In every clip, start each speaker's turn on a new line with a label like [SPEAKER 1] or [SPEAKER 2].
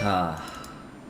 [SPEAKER 1] 자,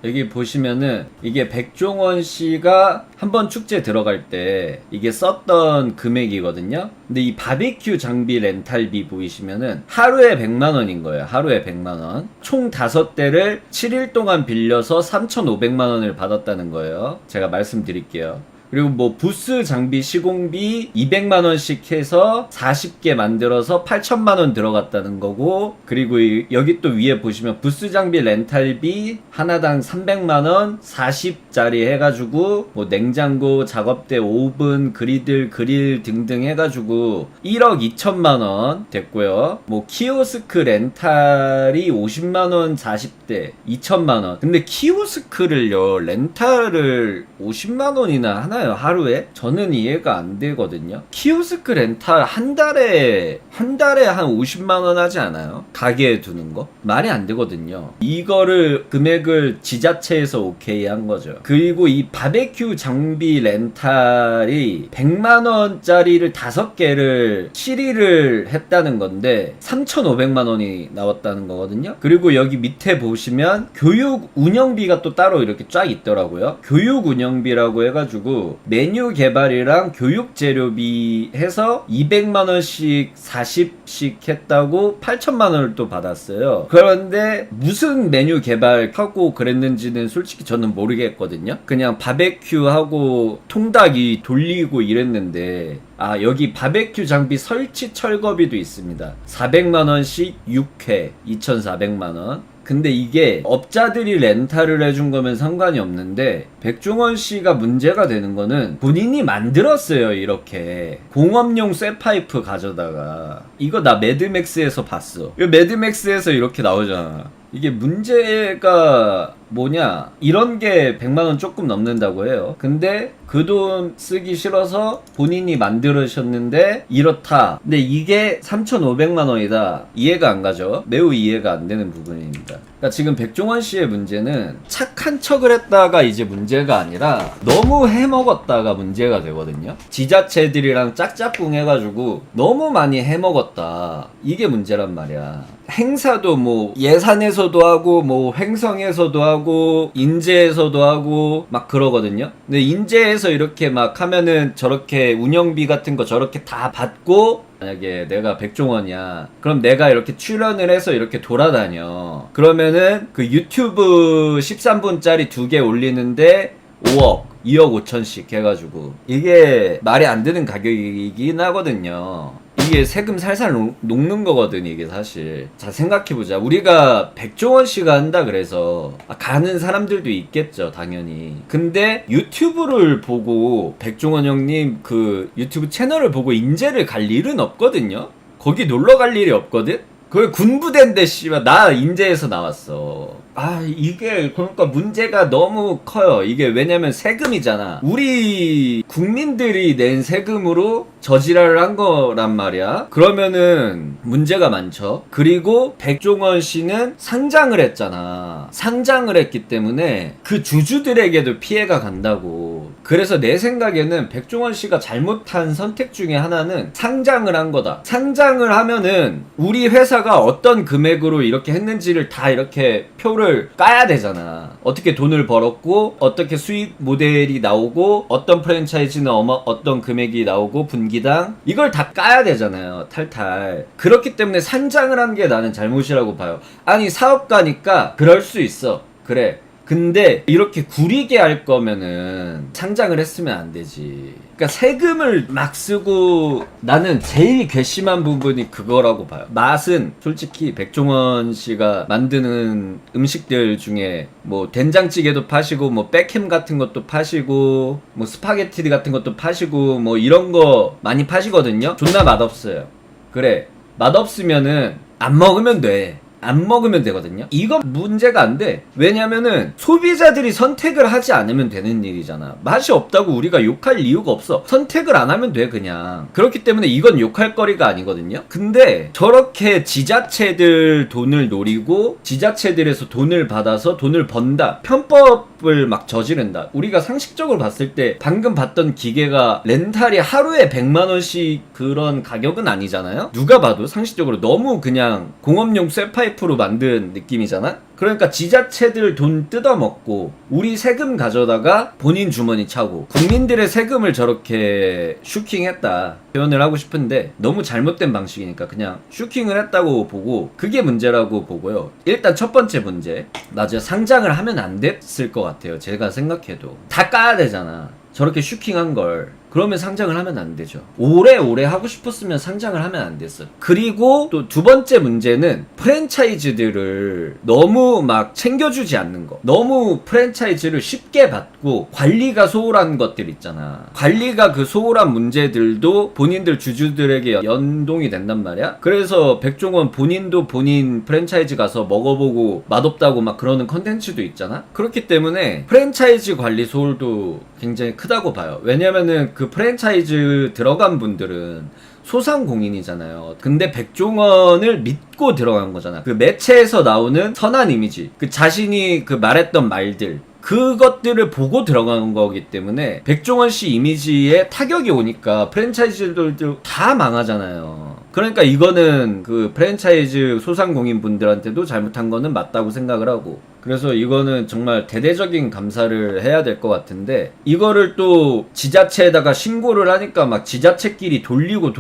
[SPEAKER 1] 여기 보시면은 이게 백종원 씨가 한번 축제 들어갈 때 이게 썼던 금액이거든요. 근데 이 바비큐 장비 렌탈비 보이시면은 하루에 100만 원인 거예요. 하루에 100만 원. 총 5대를 7일 동안 빌려서 3,500만 원을 받았다는 거예요. 제가 말씀드릴게요. 그리고 뭐 부스 장비 시공비 200만원씩 해서 40개 만들어서 8천만원 들어갔다는 거고, 그리고 여기 또 위에 보시면 부스 장비 렌탈비 하나당 300만원 40짜리 해가지고 뭐 냉장고, 작업대, 오븐, 그리들, 그릴 등등 해가지고 1억 2천만원 됐고요. 뭐 키오스크 렌탈이 50만원 40대 2천만원. 근데 키오스크를요 렌탈을 50만원이나 하나 하루에? 저는 이해가 안 되거든요. 키오스크 렌탈 한 달에 한 50만원 하지 않아요? 가게에 두는 거? 말이 안 되거든요. 이거를 금액을 지자체에서 오케이 한 거죠. 그리고 이 바베큐 장비 렌탈이 100만원짜리를 5개를 7일을 했다는 건데 3,500만원이 나왔다는 거거든요. 그리고 여기 밑에 보시면 교육 운영비가 또 따로 이렇게 쫙 있더라고요. 교육 운영비라고 해가지고 메뉴 개발이랑 교육 재료비 해서 200만원씩 40씩 했다고 8천만원을 또 받았어요. 그런데 무슨 메뉴 개발하고 그랬는지는 솔직히 저는 모르겠거든요. 그냥 바베큐하고 통닭이 돌리고 이랬는데, 아, 여기 바베큐 장비 설치 철거비도 있습니다. 400만원씩 6회 2,400만원. 근데 이게 업자들이 렌탈을 해준 거면 상관이 없는데 백종원 씨가 문제가 되는 거는 본인이 만들었어요. 이렇게 공업용 쇠파이프 가져다가. 이거 나 매드맥스에서 봤어. 이거 매드맥스에서 이렇게 나오잖아. 이게 문제가 뭐냐, 이런 게 100만원 조금 넘는다고 해요. 근데 그 돈 쓰기 싫어서 본인이 만들으셨는데 이렇다. 근데 이게 3,500만원이다. 이해가 안 가죠? 매우 이해가 안 되는 부분입니다. 그러니까 지금 백종원 씨의 문제는 착한 척을 했다가 이제 문제가 아니라 너무 해먹었다가 문제가 되거든요. 지자체들이랑 짝짝꿍 해가지고 너무 많이 해먹었다. 이게 문제란 말이야. 행사도 뭐 예산에서도 하고 뭐 횡성에서도 하고 인제에서도 하고 막 그러거든요. 근데 인제에서 이렇게 막 하면은 저렇게 운영비 같은 거 저렇게 다 받고, 만약에 내가 백종원이야 그럼 내가 이렇게 출연을 해서 이렇게 돌아다녀. 그러면은 그 유튜브 13분짜리 2개 올리는데 5억 2억 5천씩 해가지고 이게 말이 안 되는 가격이긴 하거든요. 이게 세금 살살 녹는 거거든 이게 사실. 자, 생각해보자. 우리가 백종원 씨가 한다 그래서 가는 사람들도 있겠죠 당연히. 근데 유튜브를 보고 백종원 형님 그 유튜브 채널을 보고 인제를 갈 일은 없거든요. 거기 놀러 갈 일이 없거든. 그걸 군부대인데 씨발 나 인제에서 나왔어. 아, 이게 그러니까 문제가 너무 커요. 이게 왜냐면 세금이잖아. 우리 국민들이 낸 세금으로 저지랄을 한 거란 말이야. 그러면은 문제가 많죠. 그리고 백종원 씨는 상장을 했잖아. 상장을 했기 때문에 그 주주들에게도 피해가 간다고. 그래서 내 생각에는 백종원 씨가 잘못한 선택 중에 하나는 상장을 한 거다. 상장을 하면은 우리 회사가 어떤 금액으로 이렇게 했는지를 다 이렇게 표를 까야 되잖아. 어떻게 돈을 벌었고 어떻게 수익 모델이 나오고 어떤 프랜차이즈는 어떤 금액이 나오고 분기당 이걸 다 까야 되잖아요. 탈탈. 그렇기 때문에 상장을 한 게 나는 잘못이라고 봐요. 아니 사업가니까 그럴 수 있어. 그래. 근데 이렇게 구리게 할 거면은 상장을 했으면 안 되지. 그러니까 세금을 막 쓰고, 나는 제일 괘씸한 부분이 그거라고 봐요. 맛은 솔직히 백종원 씨가 만드는 음식들 중에 뭐 된장찌개도 파시고 뭐 백햄 같은 것도 파시고 뭐 스파게티 같은 것도 파시고 뭐 이런 거 많이 파시거든요. 존나 맛없어요. 그래, 맛없으면은 안 먹으면 돼. 안 먹으면 되거든요. 이건 문제가 안 돼. 왜냐면은 소비자들이 선택을 하지 않으면 되는 일이잖아. 맛이 없다고 우리가 욕할 이유가 없어. 선택을 안 하면 돼 그냥. 그렇기 때문에 이건 욕할 거리가 아니거든요. 근데 저렇게 지자체들 돈을 노리고 지자체들에서 돈을 받아서 돈을 번다, 편법을 막 저지른다. 우리가 상식적으로 봤을 때 방금 봤던 기계가 렌탈이 하루에 100만원씩 그런 가격은 아니잖아요. 누가 봐도 상식적으로 너무 그냥 공업용 쇠파이프로 만든 느낌이잖아. 그러니까 지자체들 돈 뜯어먹고 우리 세금 가져다가 본인 주머니 차고 국민들의 세금을 저렇게 슈킹했다 표현을 하고 싶은데 너무 잘못된 방식이니까 그냥 슈킹을 했다고 보고 그게 문제라고 보고요. 일단 첫 번째 문제, 맞아, 상장을 하면 안 됐을 것 같아요. 제가 생각해도 다 까야 되잖아. 저렇게 슈킹한 걸. 그러면 상장을 하면 안 되죠. 오래오래 하고 싶었으면 상장을 하면 안 됐어. 그리고 또 두 번째 문제는 프랜차이즈들을 너무 막 챙겨주지 않는 거. 너무 프랜차이즈를 쉽게 받고 관리가 소홀한 것들 있잖아. 관리가 그 소홀한 문제들도 본인들 주주들에게 연동이 된단 말이야. 그래서 백종원 본인도 본인 프랜차이즈 가서 먹어보고 맛없다고 막 그러는 컨텐츠도 있잖아. 그렇기 때문에 프랜차이즈 관리 소홀도 굉장히 크다고 봐요. 왜냐면은 그 프랜차이즈 들어간 분들은 소상공인이잖아요. 근데 백종원을 믿고 들어간 거잖아. 그 매체에서 나오는 선한 이미지, 그 자신이 그 말했던 말들, 그것들을 보고 들어가는 거기 때문에 백종원 씨 이미지에 타격이 오니까 프랜차이즈들도 다 망하잖아요. 그러니까 이거는 그 프랜차이즈 소상공인 분들한테도 잘못한 거는 맞다고 생각을 하고, 그래서 이거는 정말 대대적인 감사를 해야 될 것 같은데, 이거를 또 지자체에다가 신고를 하니까 막 지자체끼리 돌리고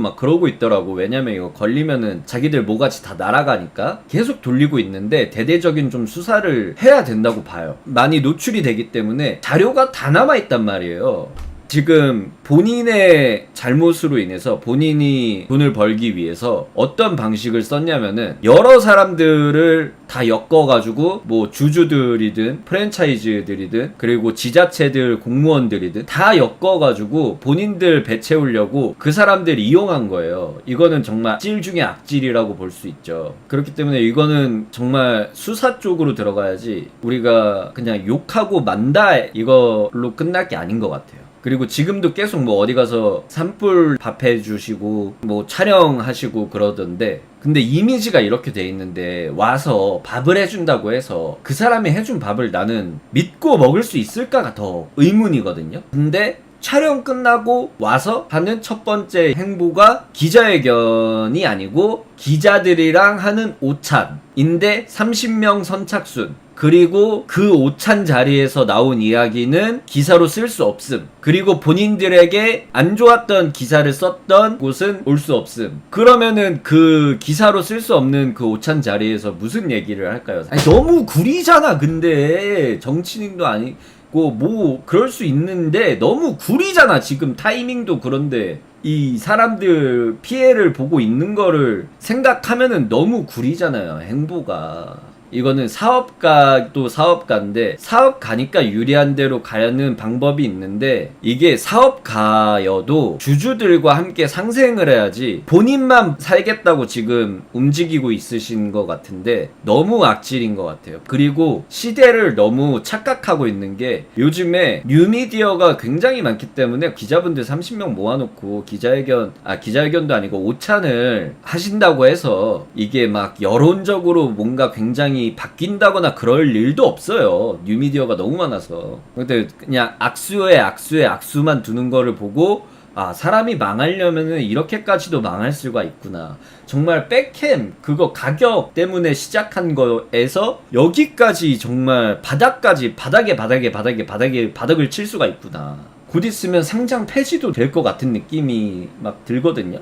[SPEAKER 1] 막 그러고 있더라고. 왜냐면 이거 걸리면은 자기들 뭐같이 다 날아가니까 계속 돌리고 있는데 대대적인 좀 수사를 해야 된다고 봐요. 많이 노출이 되기 때문에 자료가 다 남아있단 말이에요. 지금 본인의 잘못으로 인해서 본인이 돈을 벌기 위해서 어떤 방식을 썼냐면은 여러 사람들을 다 엮어가지고 뭐 주주들이든 프랜차이즈들이든 그리고 지자체들 공무원들이든 다 엮어가지고 본인들 배 채우려고 그 사람들 이용한 거예요. 이거는 정말 악질 중에 악질이라고 볼 수 있죠. 그렇기 때문에 이거는 정말 수사 쪽으로 들어가야지 우리가 그냥 욕하고 만다 이걸로 끝날 게 아닌 것 같아요. 그리고 지금도 계속 뭐 어디 가서 산불 밥 해주시고 뭐 촬영하시고 그러던데, 근데 이미지가 이렇게 돼 있는데 와서 밥을 해준다고 해서 그 사람이 해준 밥을 나는 믿고 먹을 수 있을까가 더 의문이거든요. 근데 촬영 끝나고 와서 하는 첫 번째 행보가 기자회견이 아니고 기자들이랑 하는 오찬인데 30명 선착순, 그리고 그 오찬 자리에서 나온 이야기는 기사로 쓸 수 없음. 그리고 본인들에게 안 좋았던 기사를 썼던 곳은 올 수 없음. 그러면은 그 기사로 쓸 수 없는 그 오찬 자리에서 무슨 얘기를 할까요? 아니, 너무 구리잖아. 근데 정치인도 아니고 뭐 그럴 수 있는데 너무 구리잖아. 지금 타이밍도 그런데 이 사람들 피해를 보고 있는 거를 생각하면은 너무 구리잖아요, 행보가. 이거는 사업가도 사업가인데 사업가니까 유리한 대로 가는 방법이 있는데, 이게 사업가여도 주주들과 함께 상생을 해야지 본인만 살겠다고 지금 움직이고 있으신 것 같은데 너무 악질인 것 같아요. 그리고 시대를 너무 착각하고 있는 게, 요즘에 뉴미디어가 굉장히 많기 때문에 기자분들 30명 모아놓고 기자회견도 아니고 오찬을 하신다고 해서 이게 막 여론적으로 뭔가 굉장히 바뀐다거나 그럴 일도 없어요. 뉴미디어가 너무 많아서. 근데 그냥 악수에 악수만 두는 거를 보고, 아, 사람이 망하려면은 이렇게까지도 망할 수가 있구나. 정말 백캠 그거 가격 때문에 시작한 거에서 여기까지 정말 바닥을 칠 수가 있구나. 곧 있으면 상장 폐지도 될 것 같은 느낌이 막 들거든요.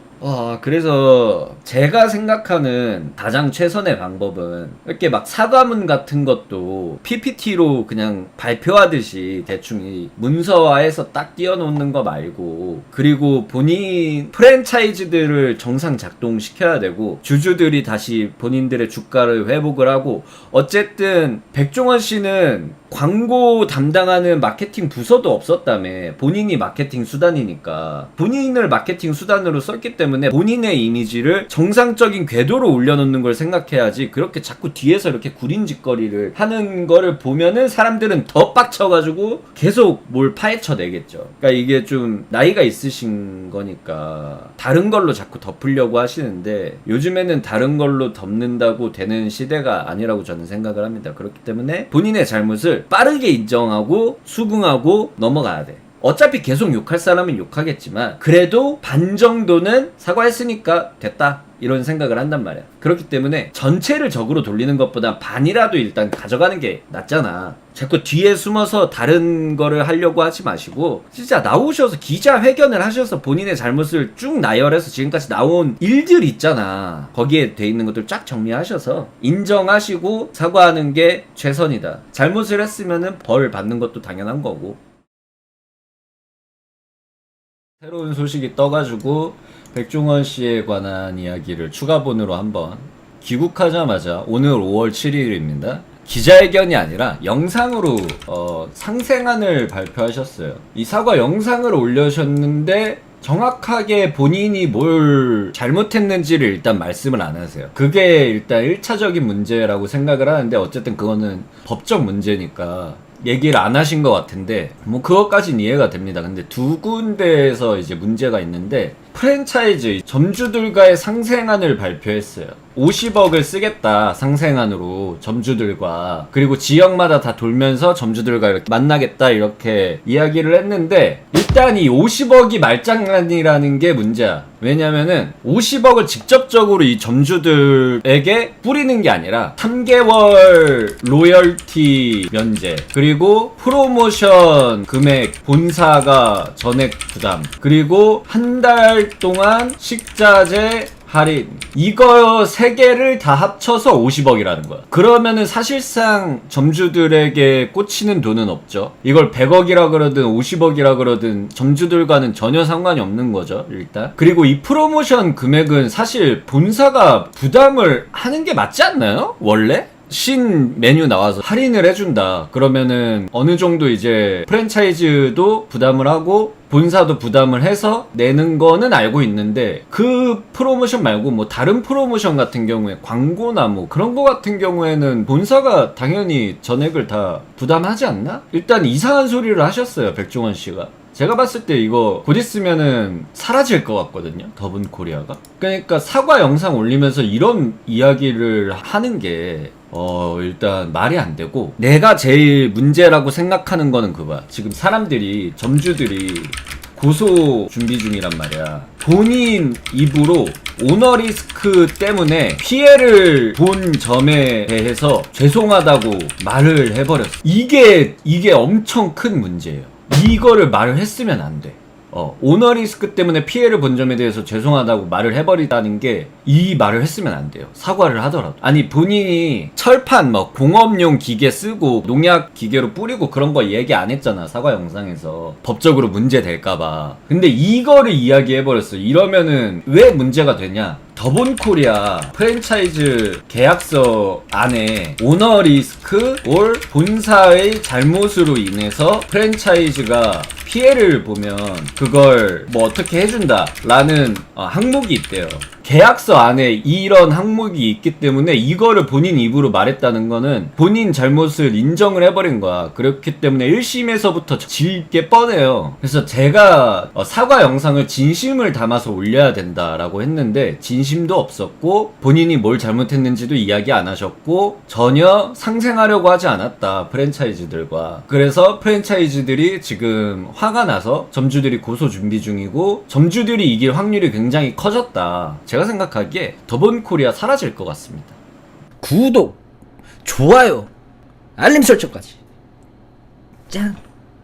[SPEAKER 1] 그래서 제가 생각하는 가장 최선의 방법은 이렇게 막 사과문 같은 것도 PPT로 그냥 발표하듯이 대충 이 문서화해서 딱 띄워놓는 거 말고, 그리고 본인 프랜차이즈들을 정상 작동시켜야 되고 주주들이 다시 본인들의 주가를 회복을 하고, 어쨌든 백종원 씨는 광고 담당하는 마케팅 부서도 없었다며. 본인이 마케팅 수단이니까 본인을 마케팅 수단으로 썼기 때문에 본인의 이미지를 정상적인 궤도로 올려놓는 걸 생각해야지, 그렇게 자꾸 뒤에서 이렇게 구린짓거리를 하는 거를 보면은 사람들은 더 빡쳐가지고 계속 뭘 파헤쳐내겠죠. 그러니까 이게 좀 나이가 있으신 거니까 다른 걸로 자꾸 덮으려고 하시는데, 요즘에는 다른 걸로 덮는다고 되는 시대가 아니라고 저는 생각을 합니다. 그렇기 때문에 본인의 잘못을 빠르게 인정하고 수긍하고 넘어가야 돼. 어차피 계속 욕할 사람은 욕하겠지만 그래도 반 정도는 사과했으니까 됐다, 이런 생각을 한단 말이야. 그렇기 때문에 전체를 적으로 돌리는 것보다 반이라도 일단 가져가는 게 낫잖아. 자꾸 뒤에 숨어서 다른 거를 하려고 하지 마시고 진짜 나오셔서 기자회견을 하셔서 본인의 잘못을 쭉 나열해서 지금까지 나온 일들 있잖아. 거기에 돼 있는 것들 쫙 정리하셔서 인정하시고 사과하는 게 최선이다. 잘못을 했으면은 벌 받는 것도 당연한 거고. 새로운 소식이 떠가지고 백종원 씨에 관한 이야기를 추가본으로 한번 귀국하자마자 오늘 5월 7일입니다. 기자회견이 아니라 영상으로 상생안을 발표하셨어요. 이 사과 영상을 올려셨는데 정확하게 본인이 뭘 잘못했는지를 일단 말씀을 안 하세요. 그게 일단 1차적인 문제라고 생각을 하는데 어쨌든 그거는 법적 문제니까 얘기를 안 하신 것 같은데 뭐 그것까진 이해가 됩니다. 근데 두 군데에서 이제 문제가 있는데 프랜차이즈 점주들과의 상생안을 발표했어요. 50억을 쓰겠다 상생안으로 점주들과, 그리고 지역마다 다 돌면서 점주들과 이렇게 만나겠다 이렇게 이야기를 했는데 일단 이 50억이 말장난이라는 게 문제야. 왜냐면은 50억을 직접적으로 이 점주들에게 뿌리는 게 아니라 3개월 로열티 면제, 그리고 프로모션 금액 본사가 전액 부담, 그리고 한 달 동안 식자재 할인, 이거 3개를 다 합쳐서 50억이라는 거야. 그러면은 사실상 점주들에게 꽂히는 돈은 없죠. 이걸 100억이라 그러든 50억이라 그러든 점주들과는 전혀 상관이 없는 거죠, 일단. 그리고 이 프로모션 금액은 사실 본사가 부담을 하는 게 맞지 않나요? 원래? 신 메뉴 나와서 할인을 해준다 그러면은 어느 정도 이제 프랜차이즈도 부담을 하고 본사도 부담을 해서 내는 거는 알고 있는데, 그 프로모션 말고 뭐 다른 프로모션 같은 경우에 광고나 뭐 그런 거 같은 경우에는 본사가 당연히 전액을 다 부담하지 않나? 일단 이상한 소리를 하셨어요, 백종원 씨가. 제가 봤을 때 이거 곧 있으면은 사라질 것 같거든요, 더본코리아가. 그러니까 사과 영상 올리면서 이런 이야기를 하는 게 일단 말이 안 되고, 내가 제일 문제라고 생각하는 거는 그거야. 지금 사람들이, 점주들이 고소 준비 중이란 말이야. 본인 입으로 오너리스크 때문에 피해를 본 점에 대해서 죄송하다고 말을 해버렸어. 이게 엄청 큰 문제예요. 이거를 말을 했으면 안 돼. 오너리스크 때문에 피해를 본 점에 대해서 죄송하다고 말을 해버리다는 게, 이 말을 했으면 안 돼요. 사과를 하더라도. 아니, 본인이 철판 뭐 공업용 기계 쓰고 농약 기계로 뿌리고 그런 거 얘기 안 했잖아, 사과 영상에서. 법적으로 문제 될까봐. 근데 이거를 이야기해버렸어. 이러면은 왜 문제가 되냐? 더본코리아 프랜차이즈 계약서 안에 오너리스크 올 본사의 잘못으로 인해서 프랜차이즈가 피해를 보면 그걸 뭐 어떻게 해준다 라는 항목이 있대요. 계약서 안에 이런 항목이 있기 때문에 이거를 본인 입으로 말했다는 거는 본인 잘못을 인정을 해버린 거야. 그렇기 때문에 1심에서부터 질게 뻔해요. 그래서 제가 사과 영상을 진심을 담아서 올려야 된다라고 했는데 진심도 없었고 본인이 뭘 잘못했는지도 이야기 안 하셨고 전혀 상생하려고 하지 않았다, 프랜차이즈들과. 그래서 프랜차이즈들이 지금 화가 나서 점주들이 고소 준비 중이고 점주들이 이길 확률이 굉장히 커졌다. 제가 생각하기에 더본코리아 사라질 것 같습니다.
[SPEAKER 2] 구독, 좋아요, 알림 설정까지. 짠.